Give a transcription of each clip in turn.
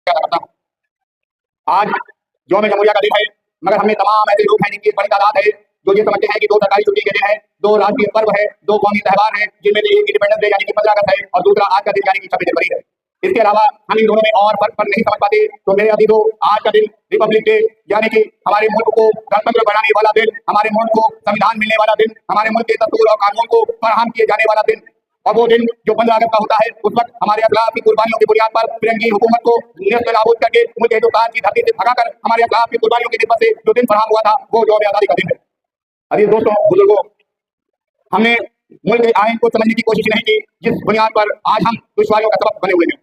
नमस्कार करता हूँ। आज यौम जमहूरिया का दिन है, मगर हमें तमाम ऐसे लोग हैं जिनकी बड़ी तादाद है जो ये समझते हैं कि 2 सरकारी छुट्टी के दिन है, 2 राष्ट्रीय पर्व है, 2 कौमी त्योहार है, जिनमें से एक इंडिपेंडेंस डे यानी कि 15 अगस्त है और दूसरा आज का दिन यानी कि 26 जनवरी है। इसके अलावा हम इन दोनों में और फर्क नहीं समझ पाते। तो मेरे अजीजों, आज का दिन रिपब्लिक डे यानी कि हमारे मुल्क को गणतंत्र बनाने वाला दिन, हमारे मुल्क को संविधान मिलने वाला दिन, हमारे मुल्क के दस्तूर और कानून को फराहम किए जाने वाला दिन, और वो दिन जो 15 अगस्त का होता है, उस वक्त हमारे अखलाक की कुर्बानियों की बुनियाद पर फिरंगी हुकूमत को नाबूद करके मुल्क हिंदुस्तान की धरती से भगाकर हमारे अखलाक की कुर्बानियों की निस्बत से जो दिन फराहम हुआ था वो यौम आज़ादी का दिन है। अजीज दोस्तों, बुजुर्गों, हमने मुल्क के आइन को समझने की कोशिश नहीं की जिस बुनियाद पर आज हम दुश्वारियों का सबब बने हुए हैं।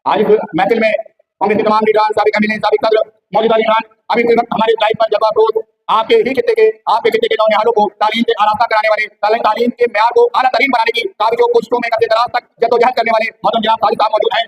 आज इस महफिल में कांग्रेस के तमाम लीडरान, साबिक एमएलए, साबिक सदर, मौजूदा लीडरान अभी इस वक्त हमारे लाइफ पर जब रोज आपके खित्ते के नौनिहालों को तालीम से आरास्ता कराने वाले, तालीम के म्यार को आला तरीन बनाने की काबिजों कोशिशों में कब्जे दराज तक जद्दोजहद करने वाले मोहतरम जनाब साजिद साहब मौजूद हैं।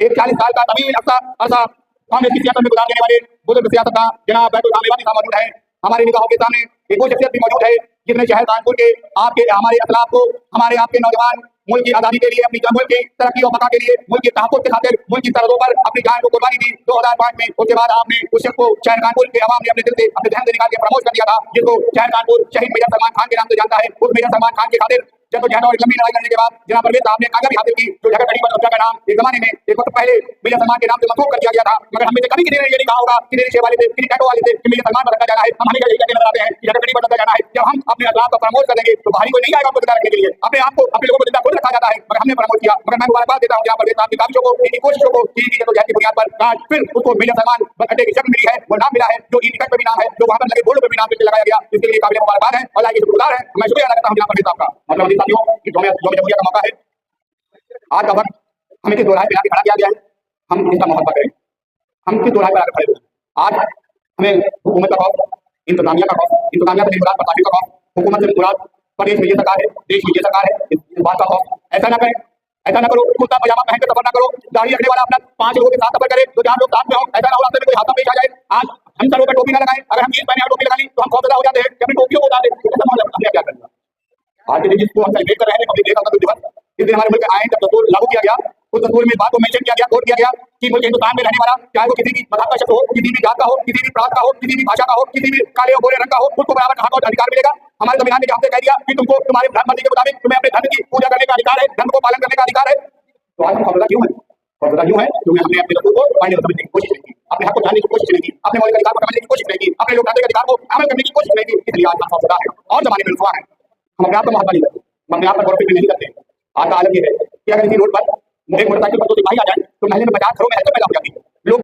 एक 40 साल का तवील अरसा कांग्रेस की सियासत में गुजार देने वाले बुजुर्ग सियासतदान जनाब बैतुल मेवानी साहब मौजूद हैं। हमारी निगाहों के सामने एक वो शख्सियत भी मौजूद है जिसने शहर कानपुर के आपके हमारे अखलाक को, हमारे आपके नौजवान मुल्क की आजादी के लिए, अपनी मुल्क की तरक्की और बका के लिए, मुल्क की तहफ़्फ़ुज़ के खातिर मुल्क की सरहदों पर अपनी जान को कुर्बानी दी 2005 में। उसके बाद आपने उस शख्स को शहर कानपुर के अवाम ने अपने दिल से, अपने जहन से निकाल के फरामोश कर दिया था, जिसको शहर कानपुर शहीद मेजर सलमान खान के नाम से जानता है। उस मेजर सलमान खान के खातिर जद्दोजहद और लंबी लड़ाई करने के बाद जनाब परवेज साहब ने कामयाबी हासिल की। जो झगड़गढ़ी पर का नाम एक जमाने में एक वक्त पहले मेजर सलमान के नाम से मंसूब कर दिया गया था, मगर हमने कभी किसी ने ये नहीं कहा होगा, किसी रिक्शे वाले थे, किसी टैटो वाले थे कि मेजर सलमान पर रखा जाना है। हम हमेशा यही कहते नजर आते हैं कि झगड़गढ़ी पर रखा जाना है। जब हम अपने अखलाक को प्रमोट करेंगे तो बाहरी कोई नहीं आएगा आपको जिंदा रखने के लिए। अपने आप को, अपने लोगों को जिंदा खुद रखा जाता है, मगर हमने प्रमोट किया। मगर मैं मुबारकबाद देता हूँ जनाब परवेज साहब की काविशों को, इनकी कोशिशों को, इनकी जद्दोजहद की बुनियाद पर आज फिर उसको मेजर सलमान अड्डे की शक्ल मिली है, वो नाम मिला है जो ई टिकट पर भी नाम है, जो वहां पर लगे बोर्ड पर भी नाम लगाया गया। इसके लिए काबिल मुबारकबाद है और लाइक शुक्रगुजार है। मैं शुक्रिया अदा करता हूँ जनाब परवेज साहब का। मतलब साथियों, यौम जमहूरिया का मौका है, आज का वक्त हमें किस दोराहे पे लाके खड़ा किया गया है, हम इसका मुहब्बत करें। हम किस दोराहे पे लाके खड़े हुए। आज हमें हुकूमत का खौफ, इंतजामिया का खौफ, इंतजामिया से मुराद प्रशासन का खौफ, हुकूमत से मुराद प्रदेश में ये सरकार है, देश में ये सरकार है, इस बात का खौफ। ऐसा ना करें, ऐसा ना करो, कुर्ता पजामा पहन कर सफर ना करो, दाढ़ी रखने वाला अपना 5 लोगों के साथ सफर करे तो 4 लोग साथ में हो। ऐसा ना हो रास्ते में कोई हादसा पेश आ जाए। आज हम सरों पर टोपी ना लगाएं, अगर हम जींस पहने और टोपी लगा ली तो हम खौफजदा हो जाते हैं कि अपनी टोपियों को उतार दें। हमने क्या करना। आज के दिन जिसको हम सेलिब्रेट कर रहे हैं पब्लिक डे का दिवस, इस दिन हमारे मुल्क के आइन जब दस्तूर लागू किया गया, उस दस्तूर में बात को मेंशन किया गया, कोट किया गया कि मुल्क हिंदुस्तान में रहने वाला, चाहे वो किसी भी मज़हब का शख्स हो, किसी भी जात का हो, किसी भी प्रांत का हो, किसी भी भाषा का हो, किसी भी काले और गोरे रंग का हो, उसको बराबर हक और अधिकार मिलेगा। हमारे संविधान ने जहाँ से कह दिया कि तुमको तुम्हारे धर्म के मुताबिक तुम्हें अपने धर्म की पूजा करने का अधिकार है, धर्म को पालन करने का अधिकार है। तो आज हम खौफजदा क्यों है? खौफजदा क्यों है? क्योंकि हमने अपने दस्तूर को पाने को समझने की कोशिश नहीं की, अपने हक को जानने की कोशिश नहीं की, अपने मौलिक अधिकार को समझने की कोशिश नहीं की, अपने लोकतांत्रिक अधिकार को अमल करने की कोशिश नहीं की। इसलिए आज हम खौफजदा है और जमाने में रुसवा है। हम अपने आप को मोहब्बत नहीं करते, हम अपने आप पर गौर नहीं करते। आज का आलम ये है कि अगर इसी रोड पर एक मोटरसाइकिल पर 2 सिपाही आ जाए तो महल्ले में 50 घरों में हलचल पैदा हो जाती है।